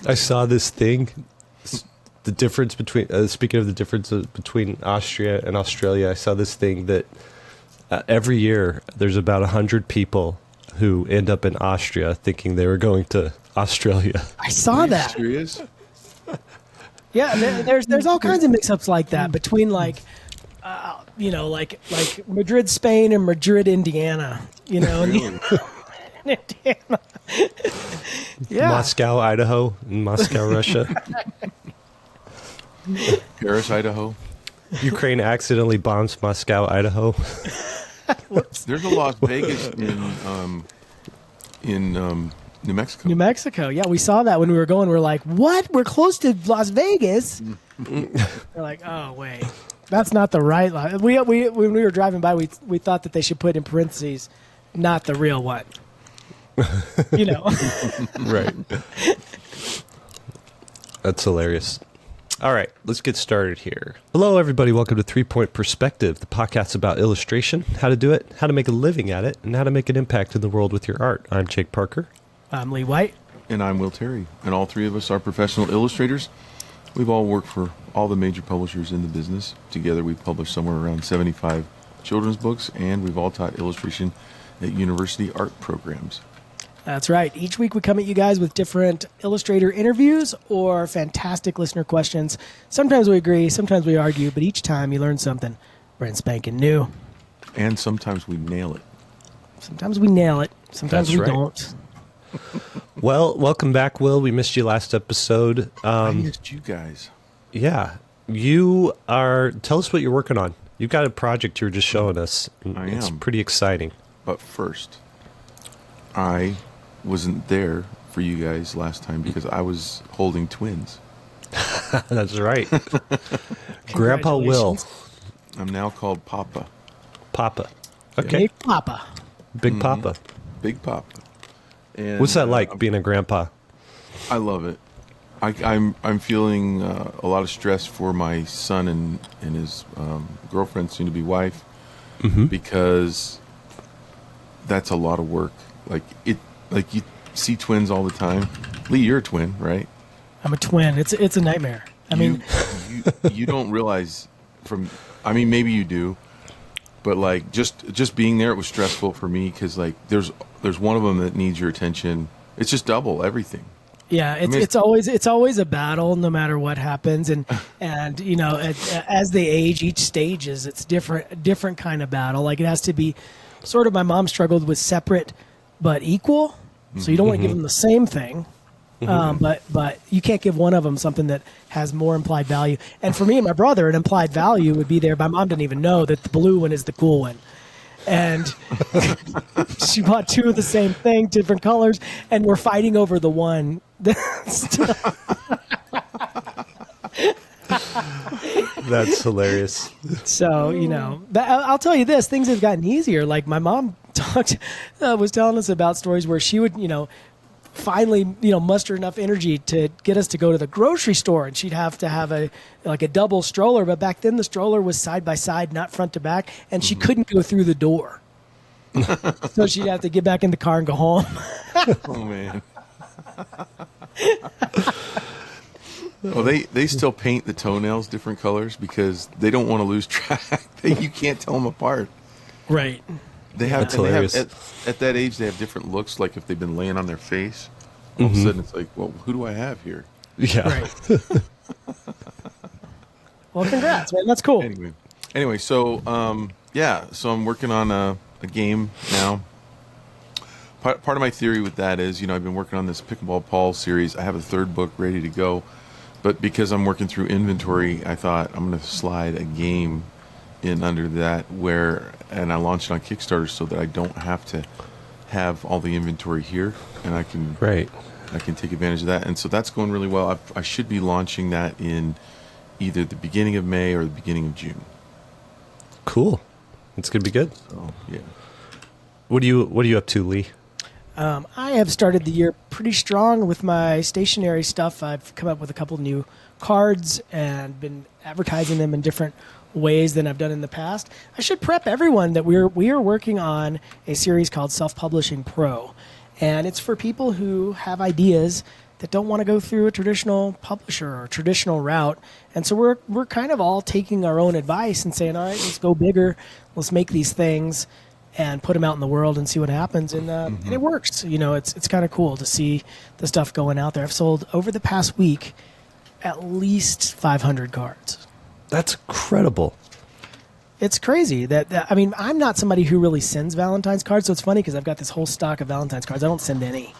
I saw this thing. The difference between, speaking of the difference between Austria and Australia, I saw this thing that every year there's about 100 people who end up in Austria thinking they were going to Australia. I saw that. Serious? Yeah, there's all kinds of mix-ups like that between like Madrid, Spain, and Madrid, Indiana. Really? Indiana. Yeah. Moscow, Idaho, and Moscow, Russia. Paris, Idaho. Ukraine accidentally bombs Moscow, Idaho. Whoops. There's a Las Vegas in New Mexico. New Mexico. Yeah, we saw that when we were going. We're like, what? We're close to Las Vegas. We're like, oh, wait. That's not the right line. When we were driving by, we thought that they should put in parentheses, not the real one. Right. That's hilarious. All right, let's get started here. Hello, everybody. Welcome to 3 Point Perspective, the podcast about illustration, how to do it, how to make a living at it, and how to make an impact in the world with your art. I'm Jake Parker. I'm Lee White. And I'm Will Terry. And all three of us are professional illustrators. We've all worked for all the major publishers in the business. Together, we've published somewhere around 75 children's books, and we've all taught illustration at university art programs. That's right. Each week we come at you guys with different illustrator interviews or fantastic listener questions. Sometimes we agree, sometimes we argue, but each time you learn something brand spanking new. And sometimes we nail it. Sometimes we nail it. Sometimes That's we right. don't. Well, welcome back, Will. We missed you last episode. I missed you guys. Yeah. Tell us what you're working on. You've got a project you were just showing us. It's pretty exciting. But first, I wasn't there for you guys last time because I was holding twins. That's right. Grandpa Will. I'm now called Papa. Papa. Okay. Big Papa. Big Papa. Big Papa. And, What's that like, being a grandpa? I love it. I'm feeling a lot of stress for my son and his girlfriend, soon-to-be wife, because that's a lot of work. Like you see twins all the time. Lee, you're a twin, right? I'm a twin. It's a nightmare. I mean, you don't realize maybe you do, but like just being there, it was stressful for me because like there's one of them that needs your attention. It's just double everything. Yeah, it's always a battle, no matter what happens, and as they age, each stage it's different kind of battle. Like it has to be sort of. My mom struggled with separate but equal, so you don't want to give them the same thing, but you can't give one of them something that has more implied value. And for me and my brother, an implied value would be there. My mom didn't even know that the blue one is the cool one. And she bought two of the same thing, different colors, and we're fighting over the one. That's hilarious. So, I'll tell you this, things have gotten easier. Like my mom was telling us about stories where she would, finally, muster enough energy to get us to go to the grocery store, and she'd have to have a double stroller. But back then the stroller was side by side, not front to back, and she couldn't go through the door. So she'd have to get back in the car and go home. Oh man. Well, they still paint the toenails different colors because they don't want to lose track. You can't tell them apart. Right. They have at that age they have different looks. Like if they've been laying on their face, all of a sudden it's like, well, who do I have here? Yeah. Right. Well, congrats, man. That's cool. Anyway, so so I'm working on a game now. Part of my theory with that is, I've been working on this Pickleball Paul series. I have a third book ready to go, but because I'm working through inventory, I thought I'm going to slide a game in under that and I launched it on Kickstarter so that I don't have to have all the inventory here, and I can take advantage of that. And so that's going really well. I should be launching that in either the beginning of May or the beginning of June. Cool. It's gonna be good. So yeah. What are you up to, Lee? I have started the year pretty strong with my stationery stuff. I've come up with a couple new cards and been advertising them in different ways than I've done in the past. I should prep everyone that we are working on a series called Self-Publishing Pro, and it's for people who have ideas that don't want to go through a traditional publisher or traditional route. And so we're kind of all taking our own advice and saying, all right, let's go bigger. Let's make these things and put them out in the world and see what happens. And it works. You know, it's kind of cool to see the stuff going out there. I've sold over the past week at least 500 cards. That's incredible. It's crazy that I mean, I'm not somebody who really sends Valentine's cards, so it's funny because I've got this whole stock of Valentine's cards. I don't send any.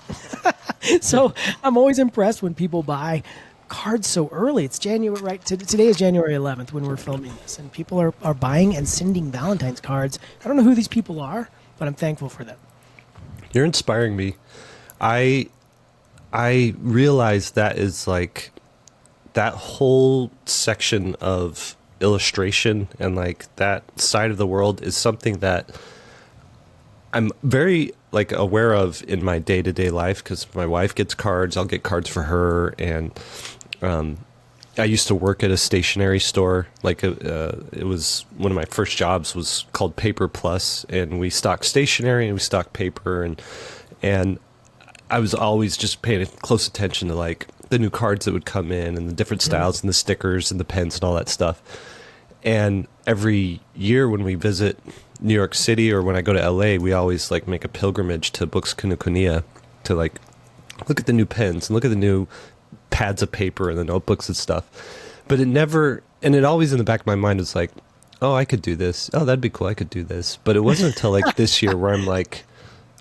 So I'm always impressed when people buy cards so early. It's January, right? Today is January 11th when we're filming this, and people are buying and sending Valentine's cards. I don't know who these people are, but I'm thankful for them. You're inspiring me. I realize that is like that whole section of illustration and like that side of the world is something that I'm very like aware of in my day-to-day life, because my wife gets cards, I'll get cards for her, and I used to work at a stationery store. Like it was one of my first jobs was called Paper Plus, and we stocked stationery and we stocked paper, and I was always just paying close attention to like the new cards that would come in and the different styles and the stickers and the pens and all that stuff. And every year when we visit New York City or when I go to LA, we always like make a pilgrimage to Books Kinokuniya to like look at the new pens and look at the new pads of paper and the notebooks and stuff. But it always in the back of my mind was like, oh, I could do this. Oh, that'd be cool. I could do this. But it wasn't until like this year where I'm like,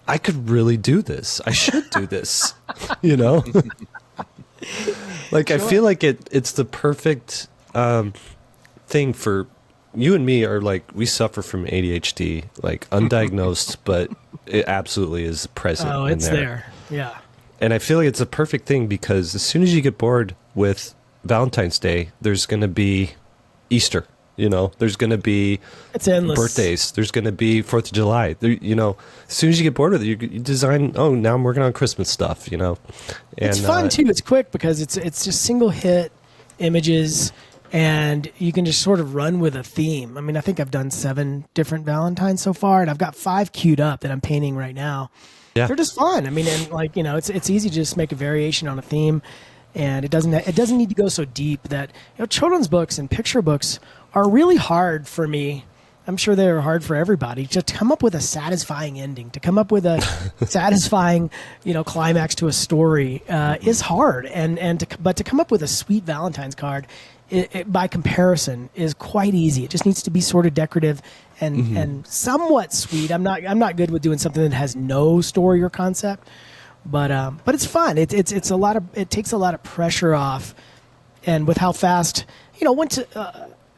I could really do this. I should do this, you know? Like, sure. I feel like it's the perfect thing for you and me. Are like, we suffer from ADHD, like undiagnosed, but it absolutely is present. Oh, it's there. Yeah. And I feel like it's a perfect thing because as soon as you get bored with Valentine's Day, there's going to be Easter, you know, there's going to be it's endless. Birthdays. There's going to be 4th of July. There, you know, as soon as you get bored with it, you design, oh, now I'm working on Christmas stuff, you know. And, it's fun too. It's quick because it's just single hit images and you can just sort of run with a theme. I mean, I think I've done 7 different Valentines so far, and I've got 5 queued up that I'm painting right now. Yeah. They're just fun. I mean, and like, you know, it's easy to just make a variation on a theme, and it doesn't need to go so deep that, you know, children's books and picture books are really hard for me. I'm sure they're hard for everybody. Just to come up with a satisfying ending, to come up with a satisfying, you know, climax to a story is hard. But to come up with a sweet Valentine's card, it, by comparison, is quite easy. It just needs to be sort of decorative and somewhat sweet. I'm not good with doing something that has no story or concept, but it's fun. It takes a lot of pressure off, and with how fast, you know,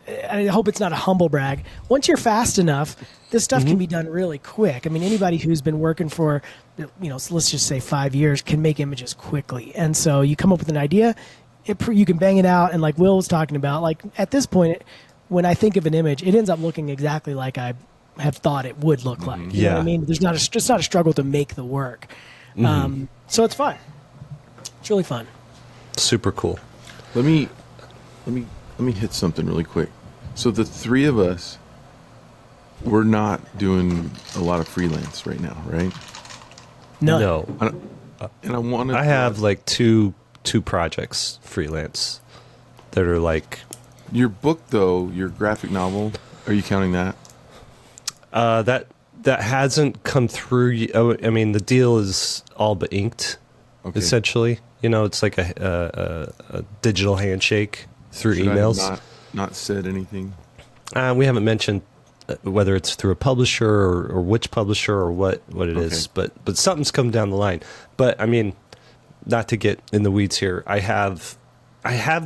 I hope it's not a humble brag. Once you're fast enough, this stuff can be done really quick. I mean, anybody who's been working for, you know, let's just say 5 years can make images quickly. And so you come up with an idea, you can bang it out. And like Will was talking about, like at this point, when I think of an image, it ends up looking exactly like I have thought it would look like. You know what I mean? It's not a struggle to make the work. So it's fun. It's really fun. Super cool. Let me hit something really quick. So the 3 of us, we're not doing a lot of freelance right now, right? No. And I have like two projects freelance that are like. Your book, though, your graphic novel, are you counting that? That hasn't come through. I mean, the deal is all but inked, essentially. You know, it's like a digital handshake through emails. I have not said anything? We haven't mentioned whether it's through a publisher or which publisher or what it is, but something's come down the line. But I mean, not to get in the weeds here, I have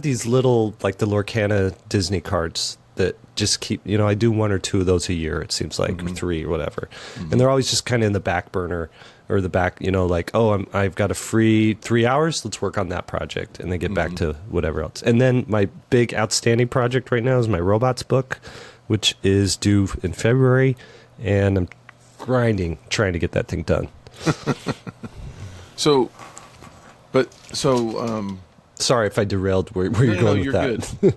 these little, like the Lorcana Disney cards that just keep, you know, I do 1 or 2 of those a year, it seems like, or 3 or whatever. And they're always just kind of in the back burner or the back, you know, like, oh, I've got a free 3 hours, let's work on that project, and then get back to whatever else. And then my big outstanding project right now is my robots book, which is due in February, and I'm grinding trying to get that thing done. Sorry if I derailed where you're going with that. Good.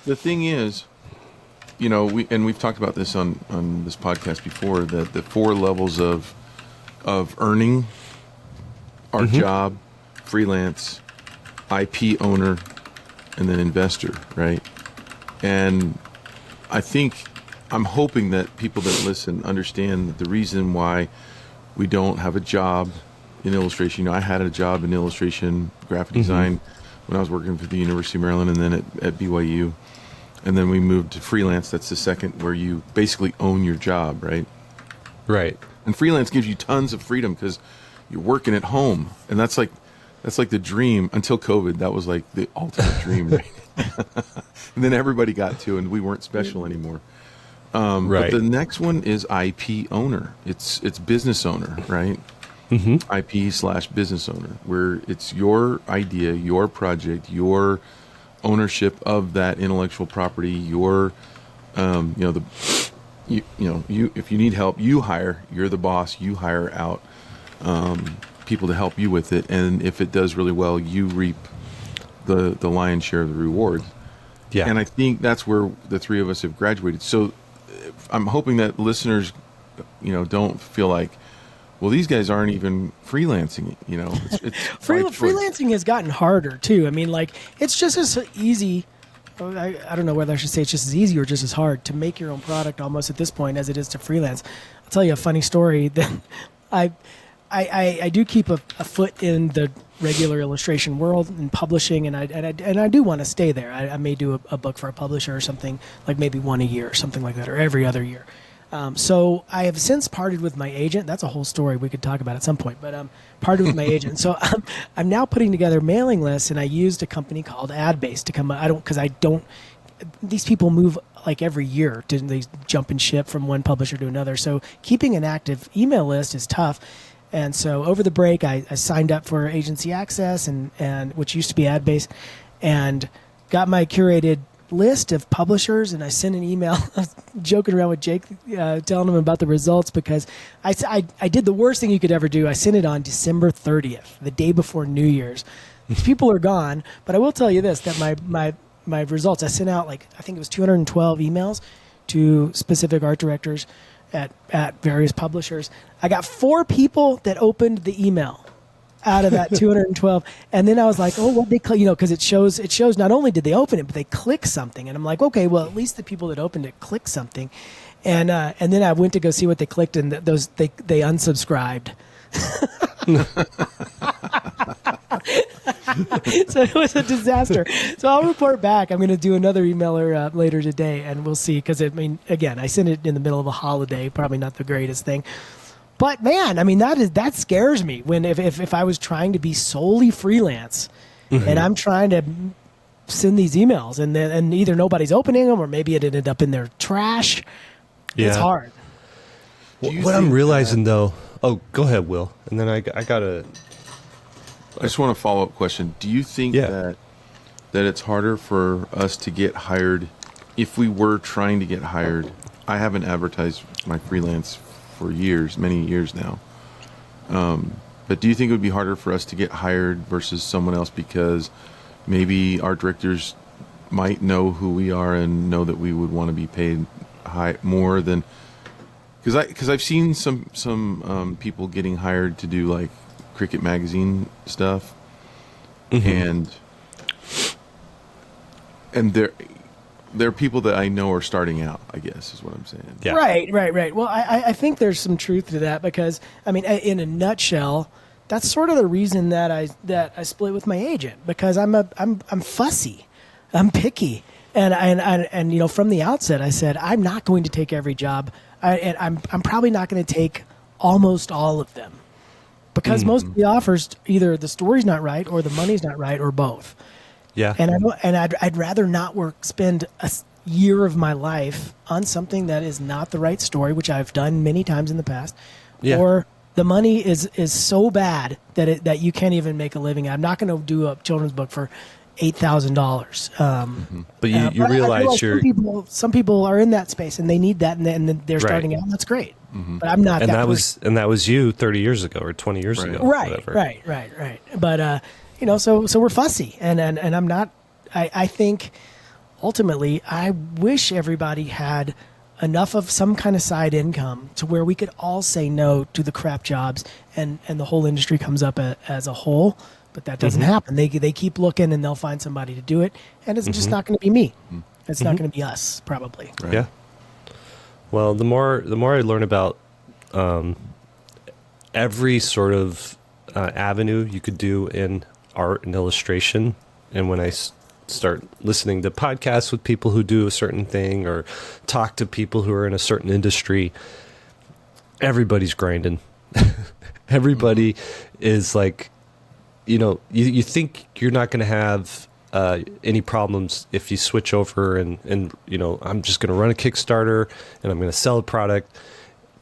The thing is, you know, we've talked about this on this podcast before, that the 4 levels of earning our job, freelance, IP owner, and then investor, right? And I'm hoping that people that listen understand that the reason why we don't have a job in illustration. I had a job in illustration, graphic design when I was working for the University of Maryland and then at BYU. And then we moved to freelance. That's the second, where you basically own your job, right? Right. And freelance gives you tons of freedom because you're working at home. And that's like the dream until COVID. That was like the ultimate dream, right? And then everybody got to, and we weren't special anymore. Right. But the next one is IP owner. It's business owner, right? IP/business owner, where it's your idea, your project, your ownership of that intellectual property. Your, if you need help, you hire. You're the boss. You hire out people to help you with it, and if it does really well, you reap the lion's share of the rewards. Yeah. And I think that's where the three of us have graduated. So I'm hoping that listeners, don't feel like, well, these guys aren't even freelancing. It's Freelancing has gotten harder too. I mean, like, it's just as easy. I don't know whether I should say it's just as easy or just as hard to make your own product almost at this point as it is to freelance. I'll tell you a funny story. That I do keep a foot in the regular illustration world and publishing, and I do want to stay there. I may do a book for a publisher or something, like maybe one a year or something like that, or every other year. So I have since parted with my agent. That's a whole story we could talk about at some point, but parted with my agent. So I'm now putting together mailing lists, and I used a company called AdBase to come. These people move like every year. They jump and ship from one publisher to another. So keeping an active email list is tough. And so over the break, I signed up for Agency Access, and which used to be AdBase, and got my curated list of publishers, and I sent an email joking around with Jake, telling him about the results, because I did the worst thing you could ever do. I sent it on December 30th, the day before New Year's. People are gone, but I will tell you this, that my results, I sent out I think it was 212 emails to specific art directors at various publishers. I got 4 people that opened the email out of that 212. And then I was like, oh, what they click, because it shows not only did they open it, but they click something. And I'm like, okay, well, at least the people that opened it clicked something. And then I went to go see what they clicked, and they unsubscribed. So it was a disaster. So I'll report back. I'm going to do another emailer later today, and we'll see. Because again, I sent it in the middle of a holiday, probably not the greatest thing. But man, that scares me. When if I was trying to be solely freelance, and I'm trying to send these emails, and either nobody's opening them, or maybe it ended up in their trash. Yeah. It's hard. What I'm realizing though. Oh, go ahead, Will. And then I gotta. I just want a follow-up question. Do you think that it's harder for us to get hired if we were trying to get hired? I haven't advertised my freelance for many years now. But do you think it would be harder for us to get hired versus someone else, because maybe our directors might know who we are and know that we would want to be paid more than? Because I've seen some people getting hired to do like Cricket magazine stuff, and there are people that I know are starting out, I guess is what I'm saying. Yeah. Right. Well, I think there's some truth to that, because in a nutshell, that's sort of the reason that I split with my agent, because I'm fussy, I'm picky, and from the outset I said I'm not going to take every job, and I'm probably not going to take almost all of them. Because most of the offers, either the story's not right, or the money's not right, or both. Yeah. And I'd rather not spend a year of my life on something that is not the right story, which I've done many times in the past, or the money is so bad that you can't even make a living. I'm not going to do a children's book for $8,000. But you realize some people are in that space, and they need that, and they're starting out. And that's great. But I'm not. And that was you 30 years ago or 20 years ago. Right. But so we're fussy, and I'm not. I think ultimately, I wish everybody had enough of some kind of side income to where we could all say no to the crap jobs, and the whole industry comes up as a whole. But that doesn't happen. They keep looking, and they'll find somebody to do it, and it's just not going to be me. It's not going to be us, probably. Right. Yeah. Well, the more I learn about every sort of avenue you could do in art and illustration, and when I start listening to podcasts with people who do a certain thing or talk to people who are in a certain industry, everybody's grinding. Everybody is like, you think you're not going to have any problems if you switch over and I'm just going to run a Kickstarter and I'm going to sell a product,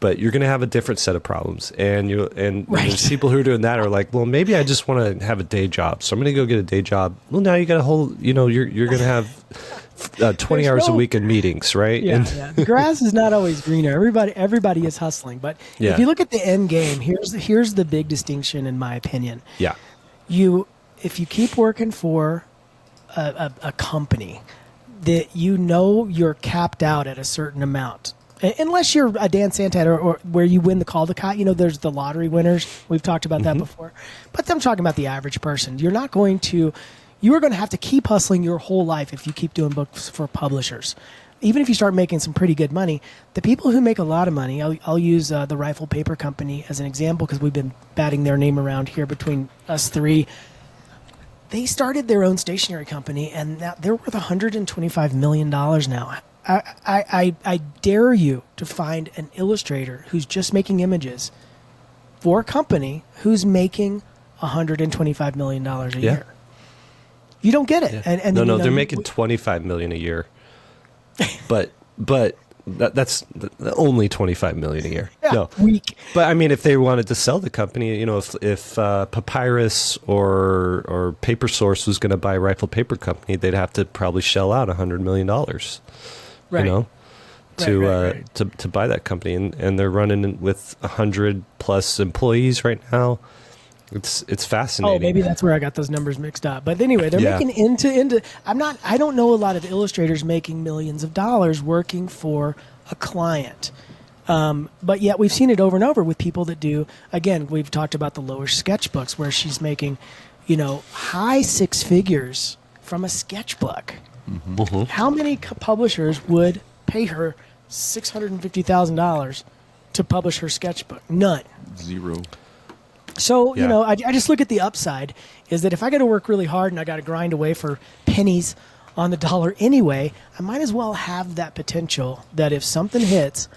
but you're going to have a different set of problems. And there's people who are doing that are like, well, maybe I just want to have a day job, so I'm going to go get a day job. Well, now you got a whole, you're going to have 20 hours a week in meetings, right? Yeah, the grass is not always greener. Everybody is hustling, but if you look at the end game, here's the big distinction, in my opinion. Yeah, if you keep working for a company that you're capped out at a certain amount. Unless you're a Dan Santat or where you win the Caldecott, there's the lottery winners. We've talked about that before. But I'm talking about the average person. You are going to have to keep hustling your whole life if you keep doing books for publishers. Even if you start making some pretty good money, the people who make a lot of money, I'll use the Rifle Paper Company as an example because we've been batting their name around here between us three. They started their own stationery company, and now they're worth $125 million now. I dare you to find an illustrator who's just making images for a company who's making $125 million a year. You don't get it. Yeah. And no, they're making $25 million a year, but that's only $25 million a year. No, weak. But I mean, if they wanted to sell the company, if Papyrus or Paper Source was going to buy Rifle Paper Company, they'd have to probably shell out $100 million. Right. To buy that company, and they're running with 100 plus employees right now. It's fascinating. Oh, maybe that's where I got those numbers mixed up. But anyway, they're making into. I don't know a lot of illustrators making millions of dollars working for a client. But yet we've seen it over and over with people that do. Again, we've talked about the Loish sketchbooks where she's making, high six figures from a sketchbook. Mm-hmm. How many publishers would pay her $650,000 to publish her sketchbook? None. Zero. So, I just look at the upside is that if I got to work really hard and I got to grind away for pennies on the dollar anyway, I might as well have that potential that if something hits,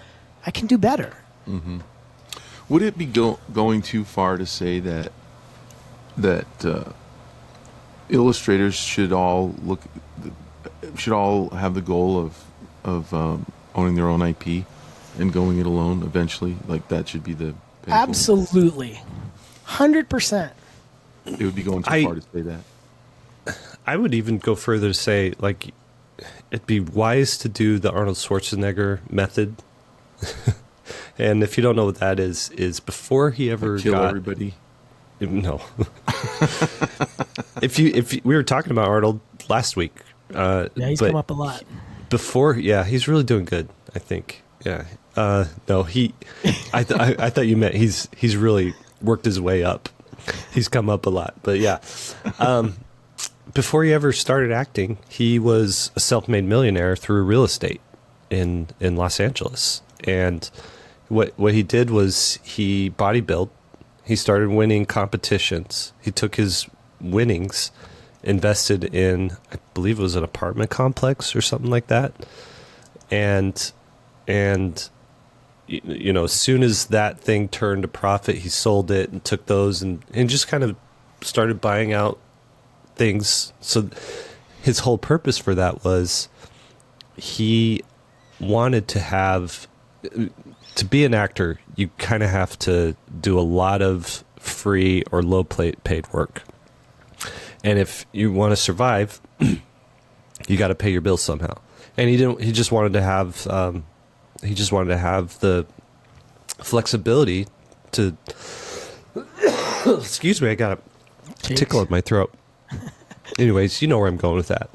I can do better. Mm-hmm. Would it be going too far to say that illustrators should all have the goal of owning their own IP and going it alone eventually? Like that should be the pinnacle? Absolutely. 100%. It would be going too far to say that. I would even go further to say, like, it'd be wise to do the Arnold Schwarzenegger method. And if you don't know what that is before he ever kill everybody. No. if we were talking about Arnold last week. He's come up a lot. He's really doing good, I think. Yeah. No, I thought you meant he's really worked his way up. He's come up a lot, but yeah. Before he ever started acting, he was a self-made millionaire through real estate in Los Angeles. And what he did was he bodybuilt. He started winning competitions. He took his winnings, invested in, I believe it was an apartment complex or something like that. And as soon as that thing turned a profit, he sold it and took those and just kind of started buying out things. So his whole purpose for that was he wanted to be an actor, you kind of have to do a lot of free or low paid work. And if you want to survive, you got to pay your bills somehow. And he just wanted to have the flexibility to excuse me, I got a tickle in my throat. Anyways, you know where I'm going with that.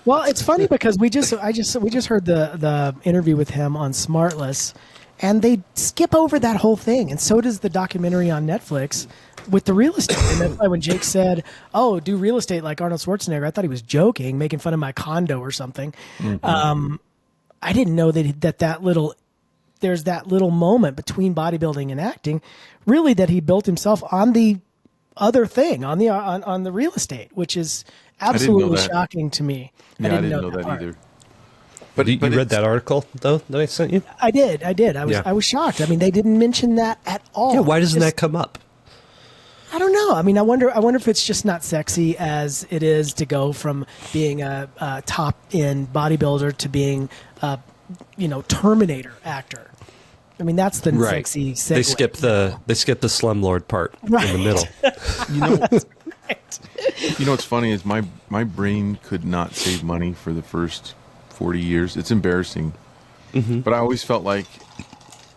Well, it's funny because we just heard the interview with him on Smartless, and they skip over that whole thing. And so does the documentary on Netflix with the real estate. And that's why when Jake said, "Oh, do real estate like Arnold Schwarzenegger," I thought he was joking, making fun of my condo or something. I didn't know there's that little moment between bodybuilding and acting, really, that he built himself on the other thing, on the real estate, which is absolutely shocking to me. Yeah, I didn't know that either. But you read that article though that I sent you? I did. I was shocked. I mean, they didn't mention that at all. Yeah, why doesn't that come up? I don't know. I mean, I wonder if it's just not sexy as it is to go from being a top end bodybuilder to being a Terminator actor. I mean, that's the sexy segue. They skip the slumlord part in the middle. You know what's funny is my brain could not save money for the first 40 years. It's embarrassing. But I always felt like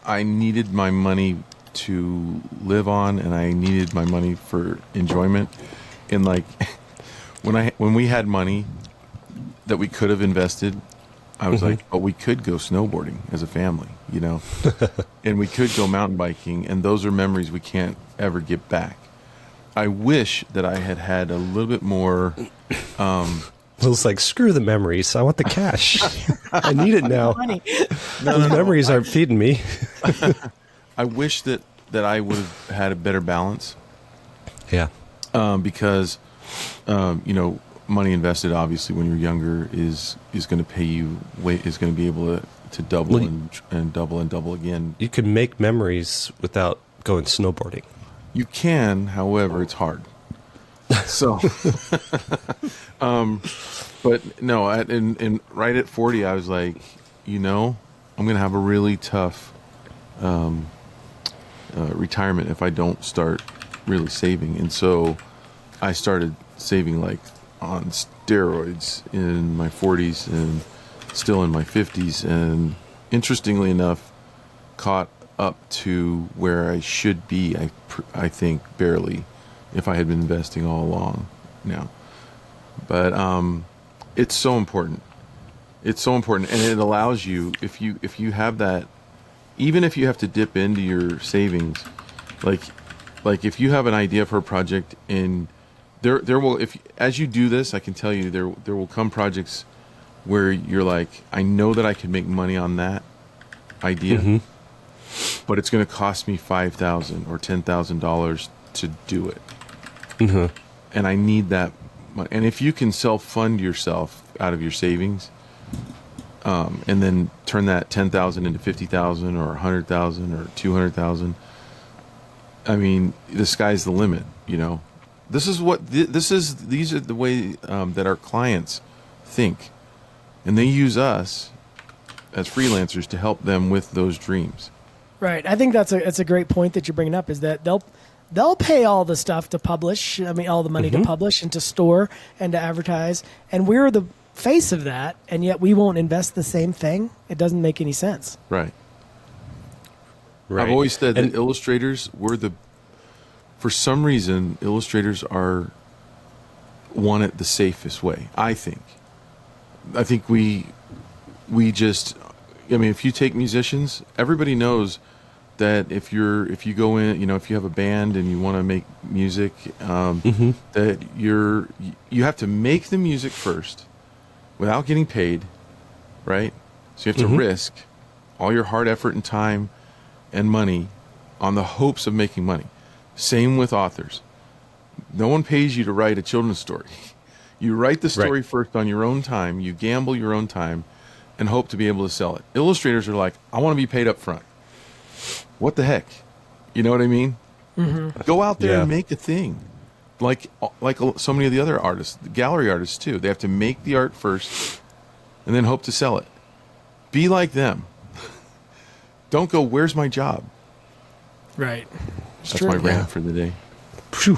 I needed my money to live on, and I needed my money for enjoyment. And like when we had money that we could have invested, I was like, oh, we could go snowboarding as a family, and we could go mountain biking, and those are memories we can't ever get back. I wish that I had a little bit more. It was like, screw the memories. I want the cash. I need it now. The memories aren't feeding me. I wish that I would have had a better balance. Yeah. Because, money invested obviously when you're younger is going to pay you. Is going to be able to double and double and double again. You can make memories without going snowboarding. You can, however, it's hard. So, but no, right at 40, I was like, I'm going to have a really tough retirement if I don't start really saving. And so I started saving like on steroids in my 40s and still in my 50s. And interestingly enough, caught up to where I should be, I think, barely, if I had been investing all along now. But it's so important. It's so important, and it allows you, if you have that, even if you have to dip into your savings, like if you have an idea for a project, and there will, as you do this, I can tell you there will come projects where you're like, I know that I can make money on that idea, but it's going to cost me $5,000 or $10,000 to do it. And I need that money. And if you can self-fund yourself out of your savings, and then turn that $10,000 into $50,000 or $100,000 or $200,000, I mean, the sky's the limit. These are the way that our clients think, and they use us as freelancers to help them with those dreams. Right. I think that's a great point that you're bringing up, is that they'll pay all the stuff to publish. I mean, all the money to publish and to store and to advertise. And we're the face of that, and yet we won't invest the same thing. It doesn't make any sense. Right. I've always said that illustrators for some reason, illustrators want it the safest way, I think. I think we just, if you take musicians, everybody knows that if you go in, if you have a band and you want to make music, that you have to make the music first without getting paid, right? So you have to risk all your hard effort and time and money on the hopes of making money. Same with authors. No one pays you to write a children's story. You write the story first on your own time, you gamble your own time, and hope to be able to sell it. Illustrators are like, I want to be paid up front. What the heck? You know what I mean? Go out there and make a thing. Like so many of the other artists, the gallery artists too. They have to make the art first and then hope to sell it. Be like them. Don't go, where's my job? Right. That's my rant for the day. Phew.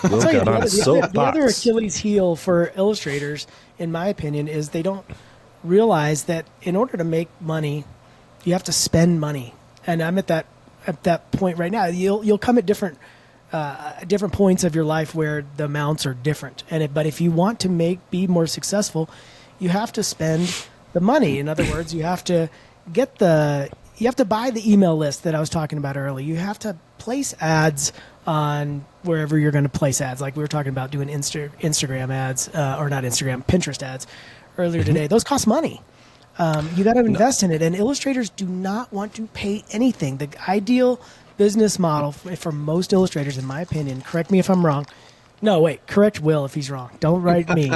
The other Achilles heel for illustrators, in my opinion, is they don't realize that in order to make money, you have to spend money. And I'm at that point right now. You'll come at different points of your life where the amounts are different. But if you want to be more successful, you have to spend the money. In other words, you have to get the you have to buy the email list that I was talking about earlier. You have to place ads on wherever you're going to place ads. Like we were talking about doing Instagram ads, or not Instagram, Pinterest ads earlier today. Those cost money. You got to invest in it. And illustrators do not want to pay anything. The ideal business model for most illustrators, in my opinion, correct me if I'm wrong. No, wait, correct Will if he's wrong. Don't write me.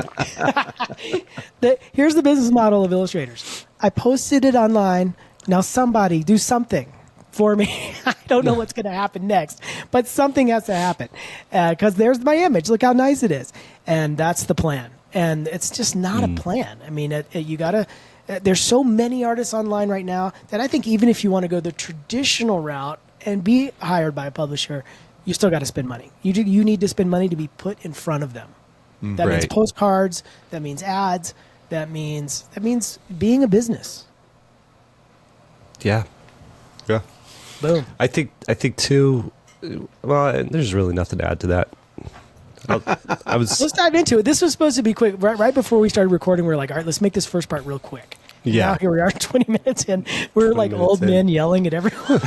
Here's the business model of illustrators. I posted it online. Now somebody do something for me. I don't know what's going to happen next, but something has to happen because there's my image. Look how nice it is. And that's the plan. And it's just not a plan. I mean, you got to... There's so many artists online right now that I think even if you want to go the traditional route and be hired by a publisher, you still got to spend money. You need to spend money to be put in front of them. That means postcards. That means ads. That means being a business. Yeah. Boom. I think too. Well, there's really nothing to add to that. Let's dive into it. This was supposed to be quick. Right before we started recording, we were like, all right, let's make this first part real quick. Yeah. Now here we are, 20 minutes in. We're like old men yelling at everyone.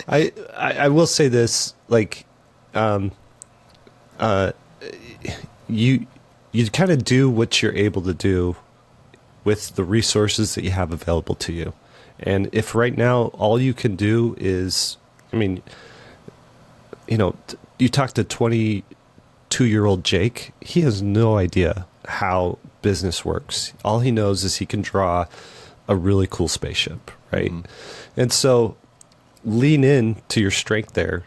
I will say this, like, you kind of do what you're able to do with the resources that you have available to you. And if right now all you can do is, I mean, you talk to 22-year-old Jake, he has no idea how business works. All he knows is he can draw a really cool spaceship, right? And so lean in to your strength there.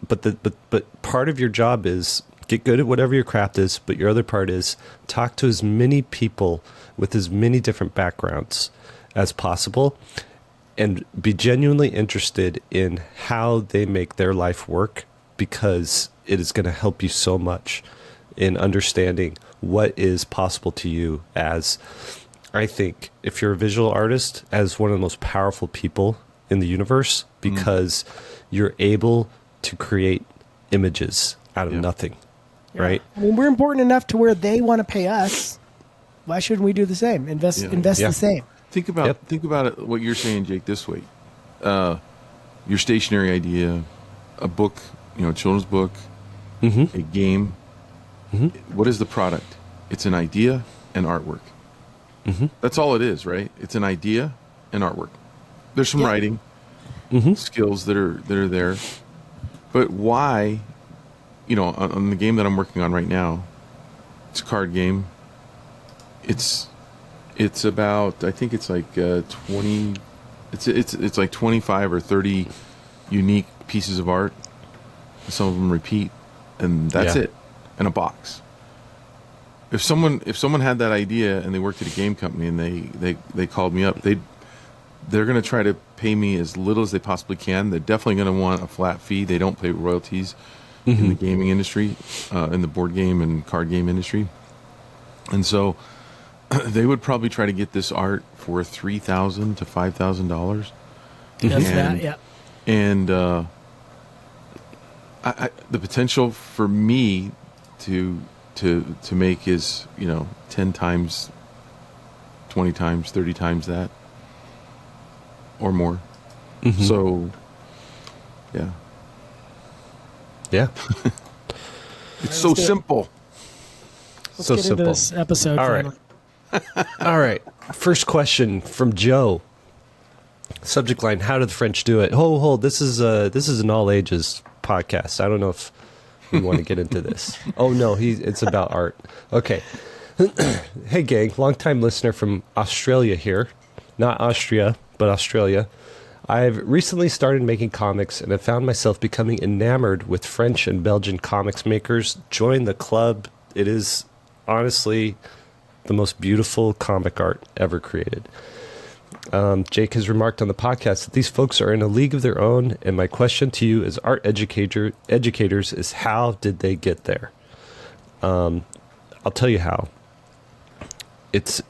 But part of your job is get good at whatever your craft is, but your other part is talk to as many people with as many different backgrounds as possible and be genuinely interested in how they make their life work, because it is going to help you so much in understanding what is possible to you as, I think, if you're a visual artist, as one of the most powerful people in the universe, because you're able to create images out of nothing, right? I mean, we're important enough to where they want to pay us. Why shouldn't we do the same? Invest the same. Think about it, what you're saying, Jake, this way. Your stationery idea, a book, a children's book, a game. What is the product? It's an idea and artwork. That's all it is, right? It's an idea and artwork. There's some writing skills that are there. But why, on the game that I'm working on right now, it's a card game. It's about, I think it's like 20, it's like 25 or 30 unique pieces of art. Some of them repeat, and that's it, in a box. If someone had that idea and they worked at a game company and they called me up, they're going to try to pay me as little as they possibly can. They're definitely going to want a flat fee. They don't pay royalties in the gaming industry, in the board game and card game industry. And so they would probably try to get this art for $3,000 to $5,000. That's that, yeah. And the potential for me to make is 10 times, 20 times, 30 times that, or more. So, yeah. It's so simple. Let's get into this episode. All right. All right. First question from Joe. Subject line: how did the French do it? Hold. This is an all ages podcast. I don't know if we want to get into this. Oh no, it's about art. Okay. Hey gang, long-time listener from Australia here. Not Austria, but Australia. I've recently started making comics and have found myself becoming enamored with French and Belgian comics makers. Join the club. It is honestly the most beautiful comic art ever created. Jake has remarked on the podcast that these folks are in a league of their own, and my question to you as art educators is, how did they get there? I'll tell you how. It's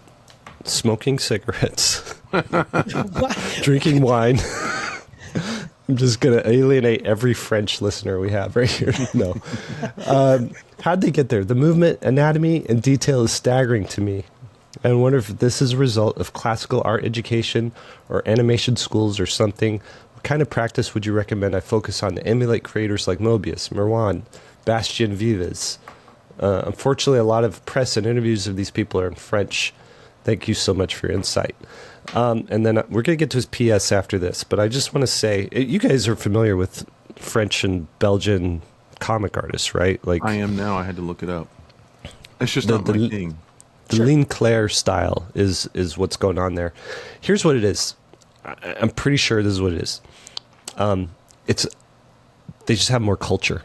smoking cigarettes, drinking wine. I'm just going to alienate every French listener we have right here. No. How'd they get there? The movement, anatomy, and detail is staggering to me. I wonder if this is a result of classical art education or animation schools or something. What kind of practice would you recommend I focus on to emulate creators like Mobius, Marwan, Bastien Vives? Unfortunately, a lot of press and interviews of these people are in French. Thank you so much for your insight. And then we're going to get to his PS after this, but I just want to say, you guys are familiar with French and Belgian comic artists, right? Like I am now. I had to look it up. It's just not my thing. The Ligne Claire style is what's going on there. Here's what it is. I'm pretty sure this is what it is. They just have more culture.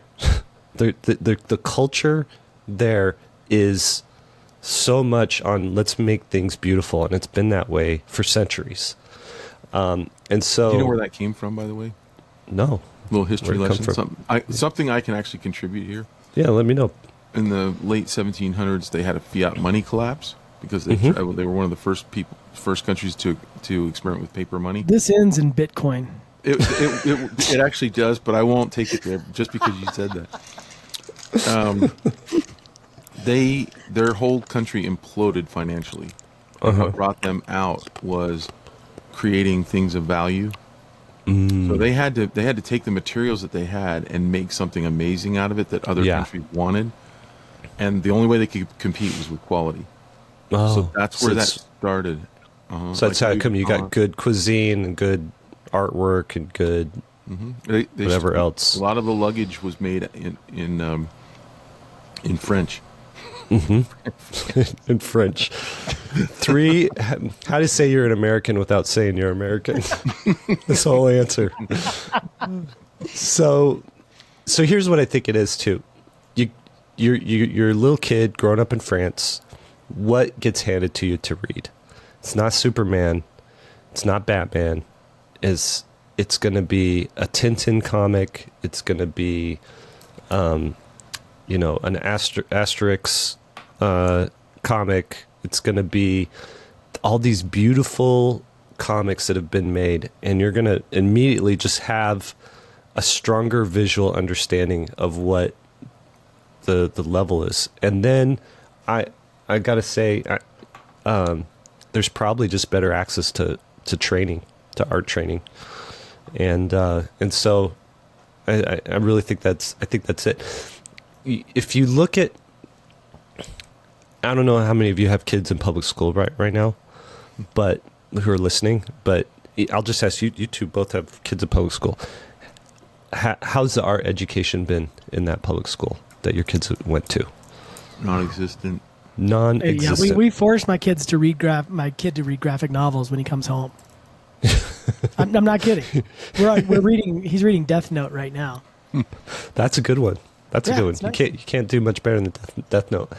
The culture there is so much on let's make things beautiful, and it's been that way for centuries. And so, do you know where that came from, by the way? No. Little history Where'd it lesson. Something I can actually contribute here. Yeah, let me know. In the late 1700s, they had a fiat money collapse because they were one of the first countries to experiment with paper money. This ends in Bitcoin. It actually does, but I won't take it there just because you said that. Their whole country imploded financially. What brought them out was creating things of value. So they had to take the materials that they had and make something amazing out of it that other countries wanted. And the only way they could compete was with quality. Oh, so that's where that started. So that's how come you got good cuisine and good artwork and good whatever else. A lot of the luggage was made in French. In French. 3, how to say you're an American without saying you're American. This whole answer. So here's what I think it is too. You're a little kid growing up in France. What gets handed to you to read? It's not Superman. It's not Batman. It's going to be a Tintin comic. It's going to be, an Asterix comic. It's going to be all these beautiful comics that have been made, and you're going to immediately just have a stronger visual understanding of what the level is. And then I got to say, there's probably just better access to training, to art training. And so I really think that's it. If you look at, I don't know how many of you have kids in public school right now, but who are listening, but I'll just ask you, you two both have kids in public school. How's the art education been in that public school that your kids went to? Non-existent. Yeah, we forced my kid to read graphic novels when he comes home. I'm not kidding. We're reading. He's reading Death Note right now. That's a good one. That's a good one. Nice. You can't do much better than Death Note.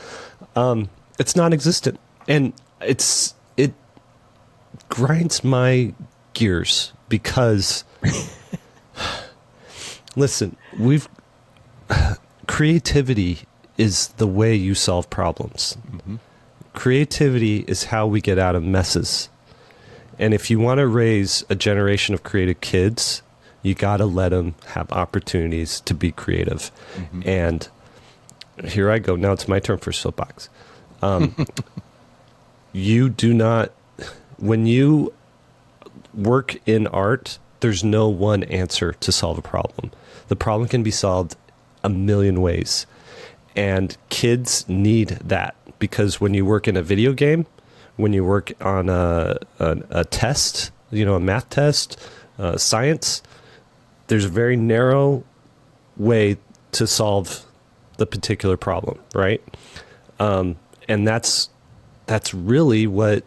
It's non-existent, and it grinds my gears because listen, creativity is the way you solve problems. Creativity is how we get out of messes. And if you want to raise a generation of creative kids, you got to let them have opportunities to be creative. And here I go. Now it's my turn for soapbox. You do not, when you work in art, there's no one answer to solve a problem. The problem can be solved a million ways. And kids need that, because when you work in a video game, when you work on a test, a math test, science, there's a very narrow way to solve the particular problem, right? And that's really what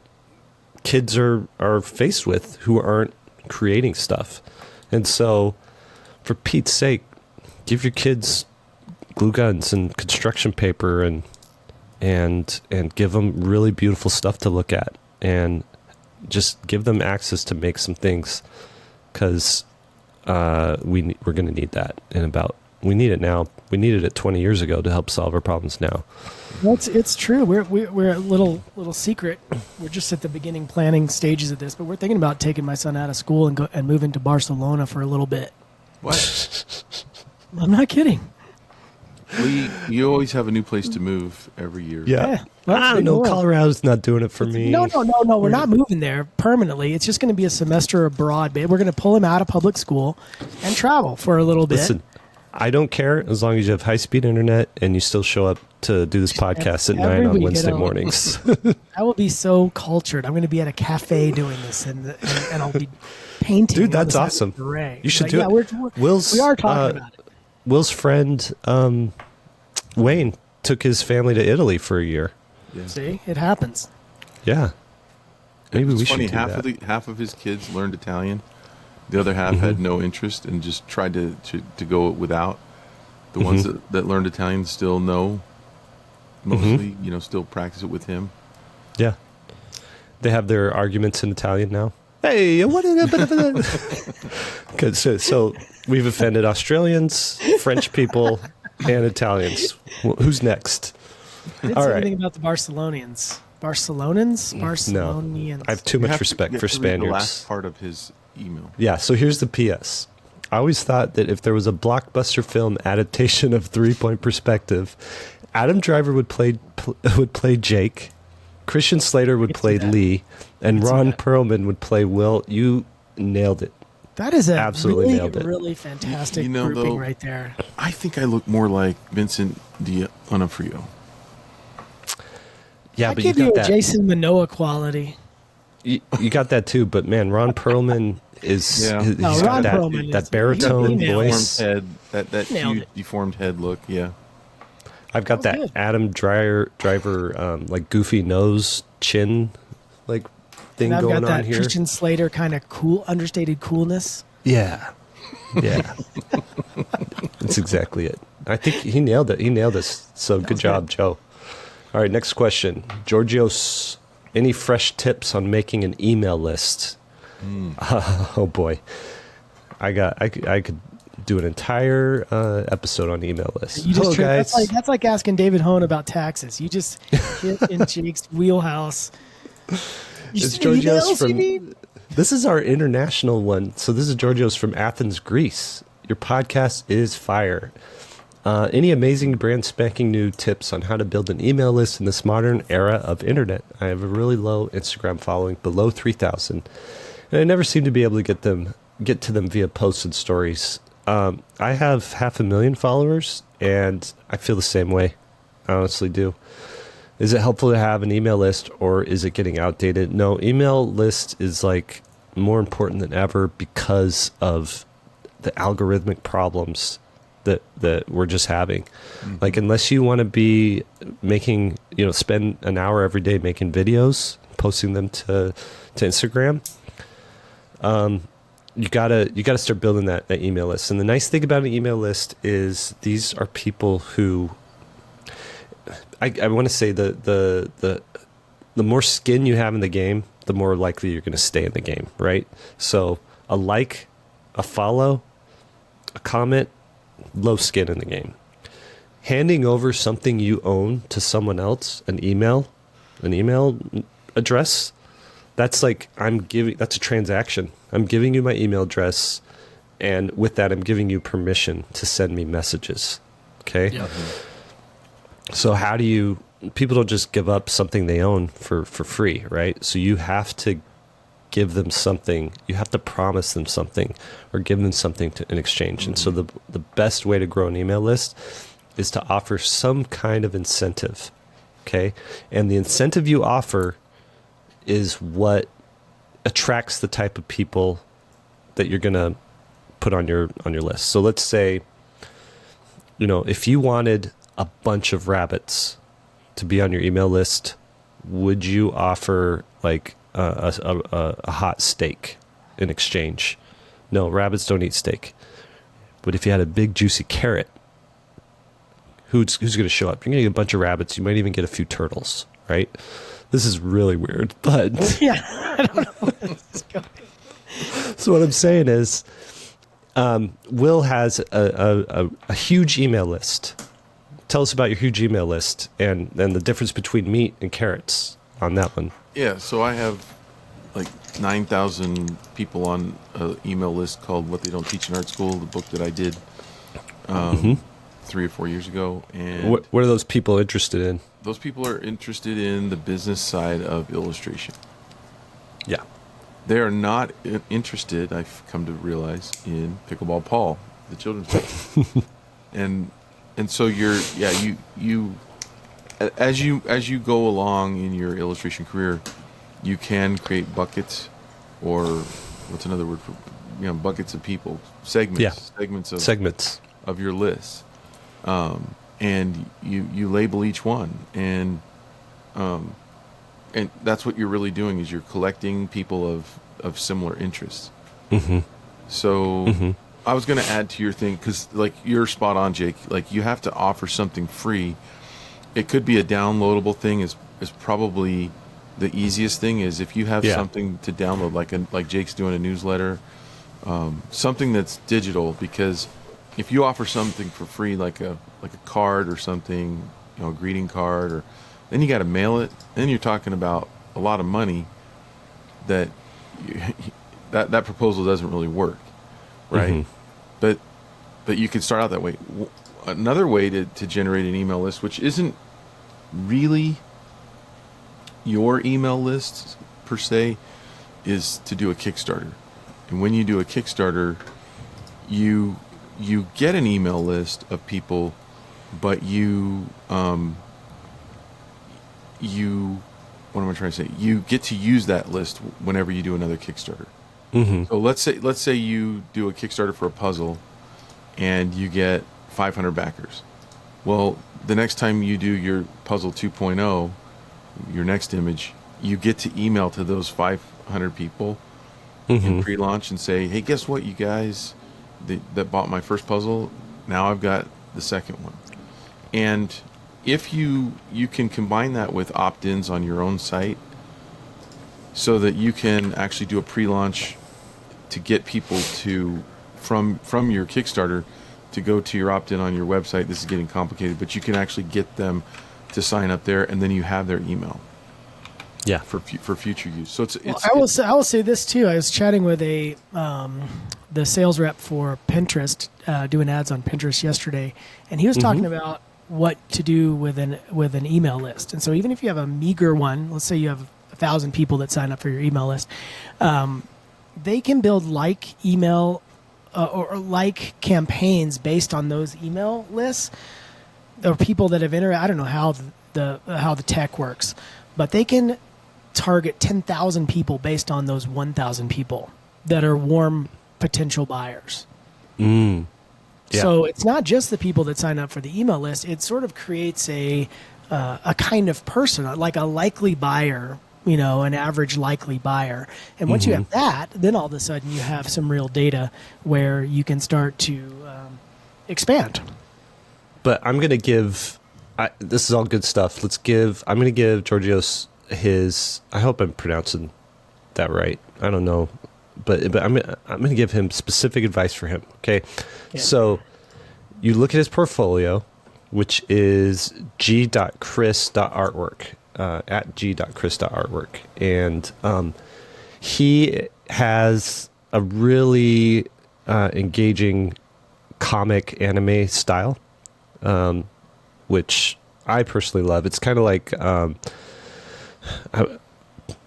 kids are faced with who aren't creating stuff. And so, for Pete's sake, give your kids glue guns and construction paper and give them really beautiful stuff to look at, and just give them access to make some things, because we're going to need that we need it now. We needed it 20 years ago to help solve our problems now. It's true. We're a little secret. We're just at the beginning planning stages of this, but we're thinking about taking my son out of school and moving to Barcelona for a little bit. What? I'm not kidding. You always have a new place to move every year. Yeah. Well, I don't know. Colorado's not doing it for me. No. We're not moving there permanently. It's just going to be a semester abroad. Babe. We're going to pull him out of public school and travel for a little bit. Listen, I don't care as long as you have high-speed internet and you still show up to do this podcast at 9 on Wednesday mornings. I will be so cultured. I'm going to be at a cafe doing this, and I'll be painting. Dude, that's awesome. You should do it. We are talking about it. Will's friend Wayne took his family to Italy for a year. Yeah. See, it happens. Yeah. Maybe we should do half of his kids learned Italian. The other half had no interest and just tried to go without. The ones that learned Italian still know, mostly, still practice it with him. Yeah. They have their arguments in Italian now. Hey, what is it? So we've offended Australians, French people, and Italians. Who's next? I didn't say anything about the Barcelonians. Barcelonians? No. I have too much respect for Spaniards. The last part of his email. Yeah, so here's the PS. I always thought that if there was a blockbuster film adaptation of 3 Point Perspective, Adam Driver would play Jake, Christian Slater would play Lee, and Ron Perlman would play Will. You nailed it. That is absolutely nailed it. Really fantastic grouping right there. I think I look more like Vincent D'Onofrio. Yeah, I but give you you got a that. Jason Momoa quality. You got that too, but man, Ron Perlman is he's got that baritone voice. That huge deformed head look. Yeah, I've got that Adam Driver like goofy nose, chin, like thing and I've going got that on here. Christian Slater kind of cool, understated coolness. Yeah. That's exactly it. I think he nailed it. He nailed this. So good job, Joe. All right, next question. Georgios, any fresh tips on making an email list? Oh boy, I could do an entire episode on email lists. Hello, guys. That's like asking David Hone about taxes. You just hit in Jake's wheelhouse. It's Georgios from. This is our international one. So this is Georgios from Athens, Greece. Your podcast is fire. Any amazing brand spanking new tips on how to build an email list in this modern era of internet? I have a really low Instagram following, below 3,000, and I never seem to be able to get to them via posts and stories. I have 500,000 followers, and I feel the same way. I honestly do. Is it helpful to have an email list, or is it getting outdated? No, email list is like more important than ever because of the algorithmic problems that we're just having. Like, unless you want to be making, spend an hour every day making videos, posting them to Instagram, you gotta start building that email list. And the nice thing about an email list is these are people who I want to say the more skin you have in the game, the more likely you're going to stay in the game, right? So a like, a follow, a comment, low skin in the game. Handing over something you own to someone else, an email address, that's like that's a transaction. I'm giving you my email address, and with that, I'm giving you permission to send me messages. Okay? Yep. So people don't just give up something they own for free, right? So you have to give them something, you have to promise them something or give them something in exchange. And so the best way to grow an email list is to offer some kind of incentive, okay? And the incentive you offer is what attracts the type of people that you're going to put on your list. So let's say, if you wanted a bunch of rabbits to be on your email list, would you offer like a hot steak in exchange? No, rabbits don't eat steak. But if you had a big juicy carrot, who's going to show up? You're going to get a bunch of rabbits. You might even get a few turtles, right? This is really weird, but yeah, I don't know where this is going. So what I'm saying is, Will has a huge email list. Tell us about your huge email list and the difference between meat and carrots on that one. Yeah, so I have like 9,000 people on an email list called What They Don't Teach in Art School, the book that I did. 3 or 4 years ago. And What are those people interested in? those people are interested in the business side of illustration. Yeah. They are not interested, I've come to realize, in pickleball Paul, the children's book. and so you as you go along in your illustration career, you can create buckets, or what's another word for, buckets of people, segments of your list, and you label each one, and that's what you're really doing, is you're collecting people of similar interests. Mm-hmm. So Mm-hmm. I was going to add to your thing, because like you're spot on, Jake. Like, you have to offer something free. It could be a downloadable thing. Is probably the easiest thing. Is if you have something to download, like Jake's doing a newsletter, something that's digital. Because if you offer something for free, like a card or something, a greeting card, or then you got to mail it. Then you're talking about a lot of money. That proposal doesn't really work, right? Mm-hmm. But you can start out that way. Another way to generate an email list, which isn't really your email list per se, is to do a Kickstarter. And when you do a Kickstarter, you get an email list of people, but you what am I trying to say? You get to use that list whenever you do another Kickstarter. Mm-hmm. So let's say you do a Kickstarter for a puzzle, and you get 500 backers. Well, the next time you do your puzzle 2.0, your next image, you get to email to those 500 people in pre-launch and say, hey, guess what, you guys that bought my first puzzle, now I've got the second one. And if you can combine that with opt-ins on your own site, so that you can actually do a pre-launch to get people to from your Kickstarter to go to your opt-in on your website. This is getting complicated, but you can actually get them to sign up there, and then you have their email. Yeah, for future use. So it's I will say this too. I was chatting with the sales rep for Pinterest, doing ads on Pinterest yesterday, and he was talking about what to do with an email list. And so even if you have a meager one, let's say you have 1,000 people that sign up for your email list, they can build email or campaigns based on those email lists, or people that have I don't know how the tech works, but they can target 10,000 people based on those 1,000 people that are warm potential buyers. Yeah. So it's not just the people that sign up for the email list. It sort of creates a kind of person, like a likely buyer, an average likely buyer. And once you have that, then all of a sudden you have some real data where you can start to expand. But I'm going to give, this is all good stuff. I'm going to give Georgios I hope I'm pronouncing that right. I don't know. But I'm going to give him specific advice for him. Okay. Yeah. So you look at his portfolio, which is g.chris.artwork, at g.chris.artwork. And he has a really engaging comic anime style, which I personally love. It's kind of like,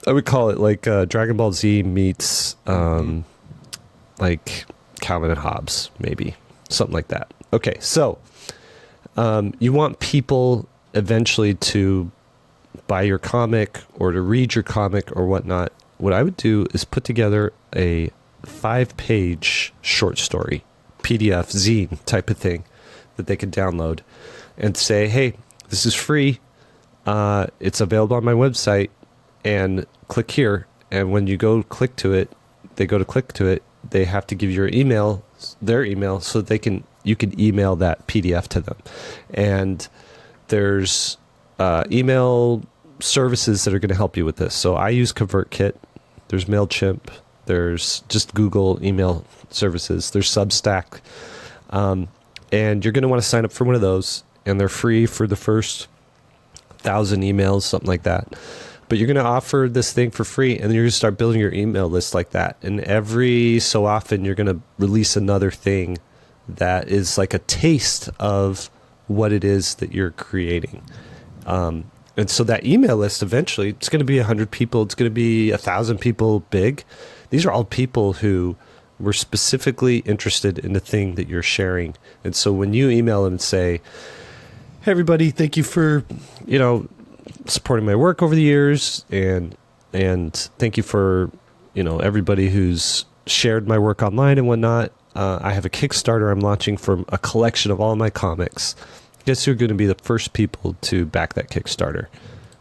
I would call it like Dragon Ball Z meets like Calvin and Hobbes, maybe something like that. Okay, so you want people eventually to buy your comic or to read your comic or whatnot. What I would do is put together a 5-page short story, PDF, zine type of thing that they can download and say, hey, this is free. It's available on my website, and click here. And when you go click to it, they have to give your email, their email, so that you can email that PDF to them. And there's email services that are going to help you with this. So I use ConvertKit. There's MailChimp. There's just Google email services. There's Substack. And you're going to want to sign up for one of those, and they're free for the first 1,000 emails, something like that. But you're going to offer this thing for free, and then you're going to start building your email list like that. And every so often, you're going to release another thing that is like a taste of what it is that you're creating. And so that email list, eventually, it's going to be 100 people. It's going to be 1,000 people big. These are all people who were specifically interested in the thing that you're sharing. And so when you email them and say, hey, everybody, thank you for, supporting my work over the years. And thank you for, everybody who's shared my work online and whatnot. I have a Kickstarter I'm launching for a collection of all my comics. Guess who are going to be the first people to back that Kickstarter,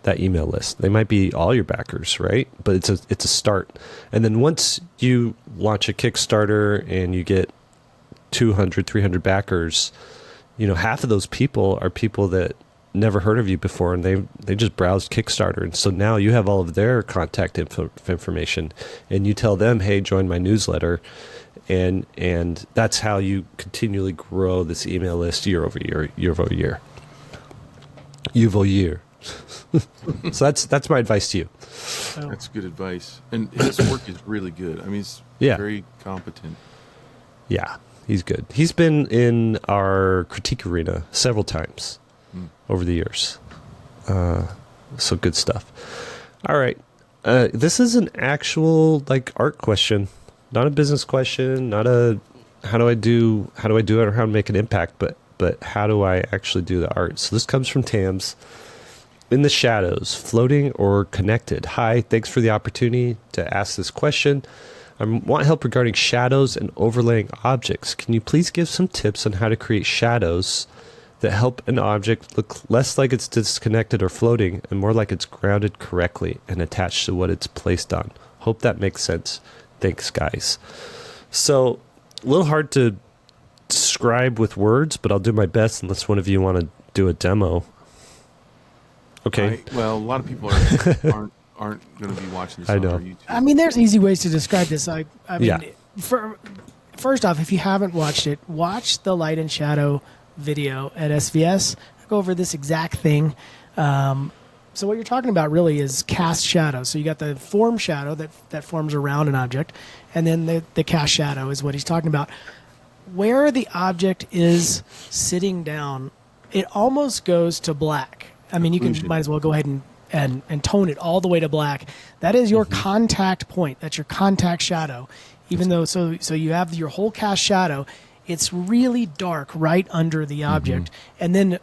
that email list? They might be all your backers, right? But it's a start. And then once you launch a Kickstarter and you get 200, 300 backers, half of those people are people that never heard of you before, and they just browsed Kickstarter. And so now you have all of their contact information, and you tell them, hey, join my newsletter. And that's how you continually grow this email list year over year. So that's my advice to you. That's good advice. And his work is really good. I mean, he's very competent. Yeah, he's good. He's been in our critique arena several times over the years. So good stuff. All right. This is an actual art question. Not a business question, not a how do I do it or how to make an impact, but how do I actually do the art? So this comes from Tams. In the shadows, floating or connected? Hi, thanks for the opportunity to ask this question. I want help regarding shadows and overlaying objects. Can you please give some tips on how to create shadows that help an object look less like it's disconnected or floating and more like it's grounded correctly and attached to what it's placed on? Hope that makes sense. Thanks, guys. So, a little hard to describe with words, but I'll do my best unless one of you want to do a demo. Okay. Well, a lot of people aren't going to be watching this on our YouTube. I mean, there's easy ways to describe this. I mean, first off, if you haven't watched it, watch the light and shadow video at SVS. I go over this exact thing. So what you're talking about really is cast shadow. So you got the form shadow that forms around an object, and then the cast shadow is what he's talking about. Where the object is sitting down, it almost goes to black. I mean, might as well go ahead and tone it all the way to black. That is your contact point. That's your contact shadow. Even though, so you have your whole cast shadow, it's really dark right under the object. And then